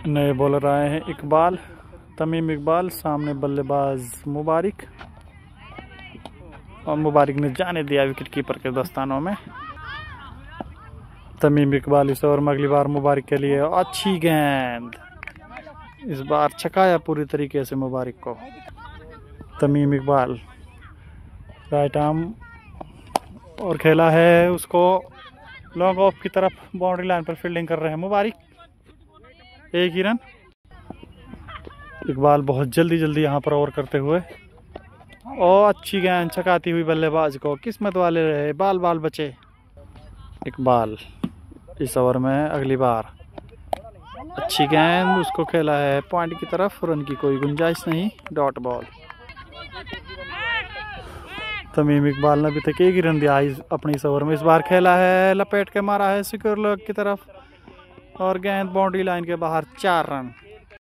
नए बॉलर आए हैं इकबाल, तमीम इकबाल, सामने बल्लेबाज मुबारिक, और मुबारिक ने जाने दिया विकेट कीपर के दस्तानों में। तमीम इकबाल इस ओवर में अगली बार मुबारिक के लिए अच्छी गेंद, इस बार छकाया पूरी तरीके से मुबारिक को। तमीम इकबाल राइट आर्म और खेला है उसको लॉन्ग ऑफ की तरफ, बाउंड्री लाइन पर फील्डिंग कर रहे हैं मुबारिक, एक ही रन। इकबाल बहुत जल्दी यहाँ पर ओवर करते हुए, और अच्छी गेंद छकाती हुई बल्लेबाज को, किस्मत वाले रहे, बाल बाल बचे। इकबाल इस ओवर में अगली बार अच्छी गेंद, उसको खेला है पॉइंट की तरफ, रन की कोई गुंजाइश नहीं, डॉट बॉल। तमीम इकबाल ने अभी तक एक ही रन दिया अपनी इस ओवर में, इस बार खेला है लपेट के मारा है सिक्योर लेग की तरफ, और गेंद बाउंड्री लाइन के बाहर, 4 रन।